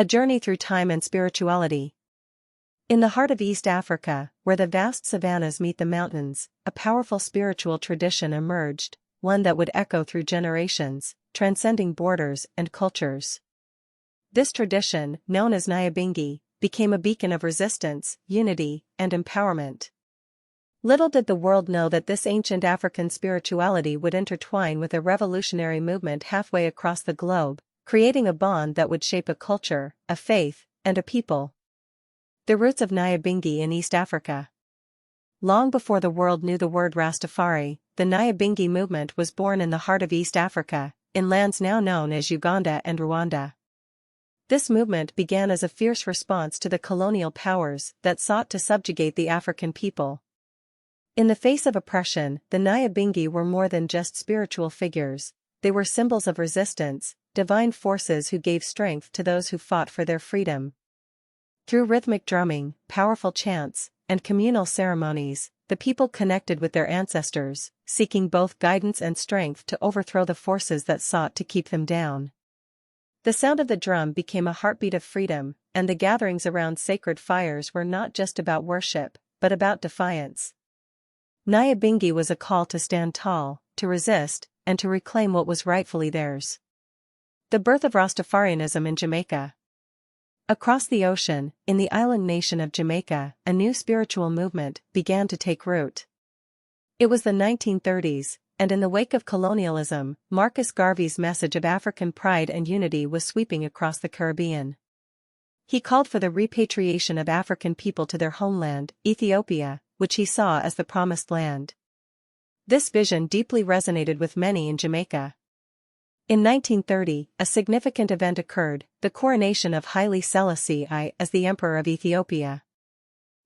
A journey through time and spirituality. In the heart of East Africa, where the vast savannas meet the mountains, a powerful spiritual tradition emerged, one that would echo through generations, transcending borders and cultures. This tradition, known as Nyabinghi, became a beacon of resistance, unity, and empowerment. Little did the world know that this ancient African spirituality would intertwine with a revolutionary movement halfway across the globe, creating a bond that would shape a culture, a faith, and a people. The roots of Nyabinghi in East Africa. Long before the world knew the word Rastafari, the Nyabinghi movement was born in the heart of East Africa, in lands now known as Uganda and Rwanda. This movement began as a fierce response to the colonial powers that sought to subjugate the African people. In the face of oppression, the Nyabinghi were more than just spiritual figures, they were symbols of resistance, divine forces who gave strength to those who fought for their freedom. Through rhythmic drumming, powerful chants, and communal ceremonies, the people connected with their ancestors, seeking both guidance and strength to overthrow the forces that sought to keep them down. The sound of the drum became a heartbeat of freedom, and the gatherings around sacred fires were not just about worship, but about defiance. Nyabinghi was a call to stand tall, to resist, and to reclaim what was rightfully theirs. The birth of Rastafarianism in Jamaica. Across the ocean, in the island nation of Jamaica, a new spiritual movement began to take root. It was the 1930s, and in the wake of colonialism, Marcus Garvey's message of African pride and unity was sweeping across the Caribbean. He called for the repatriation of African people to their homeland, Ethiopia, which he saw as the promised land. This vision deeply resonated with many in Jamaica. In 1930, a significant event occurred, the coronation of Haile Selassie I as the Emperor of Ethiopia.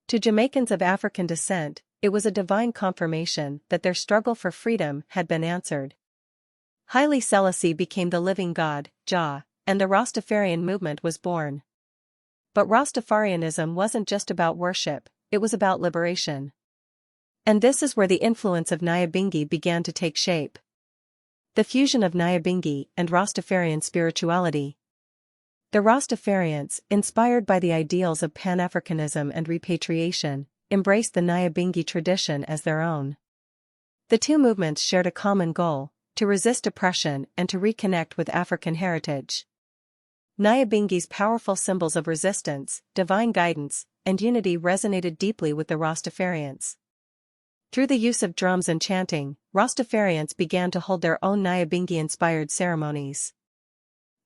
To Jamaicans of African descent, it was a divine confirmation that their struggle for freedom had been answered. Haile Selassie became the living God, Jah, and the Rastafarian movement was born. But Rastafarianism wasn't just about worship, it was about liberation. And this is where the influence of Nyabinghi began to take shape. The fusion of Nyabinghi and Rastafarian spirituality. The Rastafarians, inspired by the ideals of Pan-Africanism and repatriation, embraced the Nyabinghi tradition as their own. The two movements shared a common goal, to resist oppression and to reconnect with African heritage. Nyabinghi's powerful symbols of resistance, divine guidance, and unity resonated deeply with the Rastafarians. Through the use of drums and chanting, Rastafarians began to hold their own Nyabinghi-inspired ceremonies.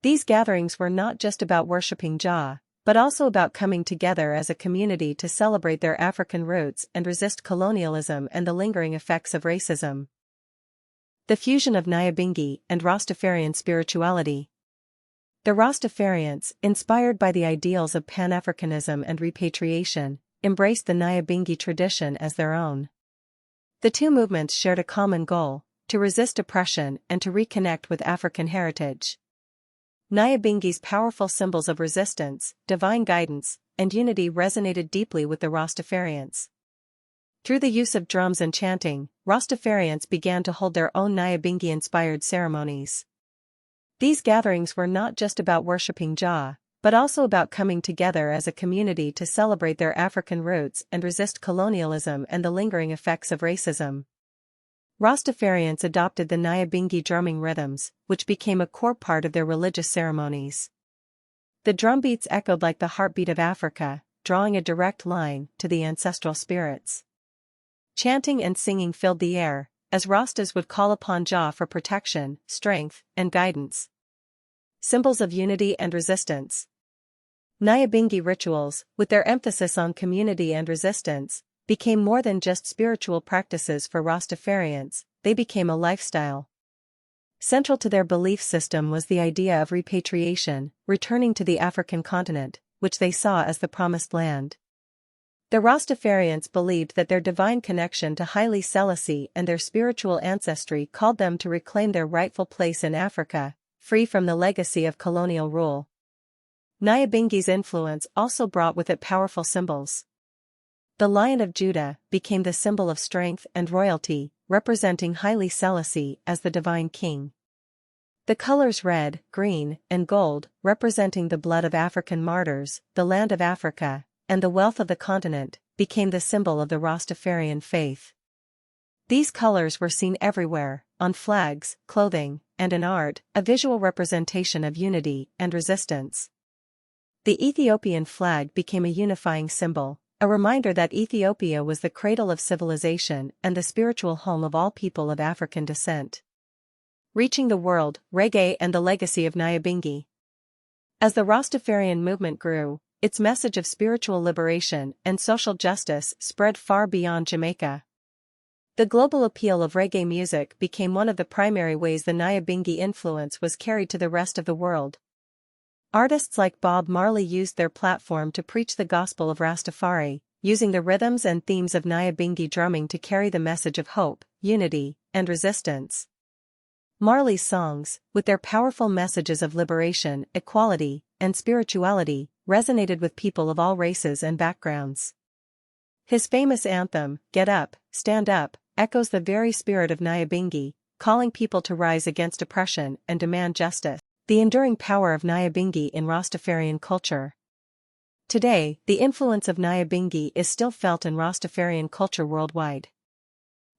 These gatherings were not just about worshipping Jah, but also about coming together as a community to celebrate their African roots and resist colonialism and the lingering effects of racism. The fusion of Nyabinghi and Rastafarian spirituality. The Rastafarians, inspired by the ideals of Pan-Africanism and repatriation, embraced the Nyabinghi tradition as their own. The two movements shared a common goal, to resist oppression and to reconnect with African heritage. Nyabinghi's powerful symbols of resistance, divine guidance, and unity resonated deeply with the Rastafarians. Through the use of drums and chanting, Rastafarians began to hold their own Nyabinghi-inspired ceremonies. These gatherings were not just about worshipping Jah, but also about coming together as a community to celebrate their African roots and resist colonialism and the lingering effects of racism. Rastafarians adopted the Nyabinghi drumming rhythms, which became a core part of their religious ceremonies. The drum beats echoed like the heartbeat of Africa, drawing a direct line to the ancestral spirits. Chanting and singing filled the air, as Rastas would call upon Jah for protection, strength, and guidance. Symbols of unity and resistance. Nyabinghi rituals, with their emphasis on community and resistance, became more than just spiritual practices for Rastafarians, they became a lifestyle. Central to their belief system was the idea of repatriation, returning to the African continent, which they saw as the promised land. The Rastafarians believed that their divine connection to Haile Selassie and their spiritual ancestry called them to reclaim their rightful place in Africa, free from the legacy of colonial rule. Nyabinghi's influence also brought with it powerful symbols. The Lion of Judah became the symbol of strength and royalty, representing Haile Selassie as the divine king. The colors red, green, and gold, representing the blood of African martyrs, the land of Africa, and the wealth of the continent, became the symbol of the Rastafarian faith. These colors were seen everywhere, on flags, clothing, and in art, a visual representation of unity and resistance. The Ethiopian flag became a unifying symbol, a reminder that Ethiopia was the cradle of civilization and the spiritual home of all people of African descent. Reaching the world, reggae and the legacy of Nyabinghi. As the Rastafarian movement grew, its message of spiritual liberation and social justice spread far beyond Jamaica. The global appeal of reggae music became one of the primary ways the Nyabinghi influence was carried to the rest of the world. Artists like Bob Marley used their platform to preach the gospel of Rastafari, using the rhythms and themes of Nyabinghi drumming to carry the message of hope, unity, and resistance. Marley's songs, with their powerful messages of liberation, equality, and spirituality, resonated with people of all races and backgrounds. His famous anthem, "Get Up, Stand Up," echoes the very spirit of Nyabinghi, calling people to rise against oppression and demand justice. The enduring power of Nyabinghi in Rastafarian culture. Today, the influence of Nyabinghi is still felt in Rastafarian culture worldwide.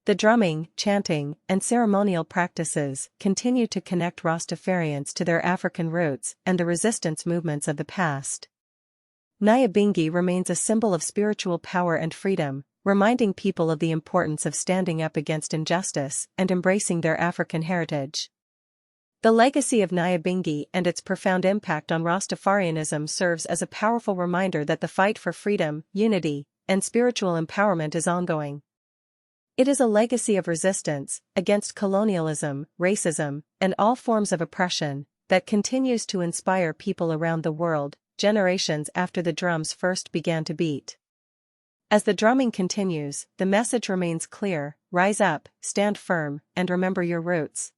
The drumming, chanting, and ceremonial practices continue to connect Rastafarians to their African roots and the resistance movements of the past. Nyabinghi remains a symbol of spiritual power and freedom, reminding people of the importance of standing up against injustice and embracing their African heritage. The legacy of Nyabinghi and its profound impact on Rastafarianism serves as a powerful reminder that the fight for freedom, unity, and spiritual empowerment is ongoing. It is a legacy of resistance against colonialism, racism, and all forms of oppression that continues to inspire people around the world, generations after the drums first began to beat. As the drumming continues, the message remains clear: rise up, stand firm, and remember your roots.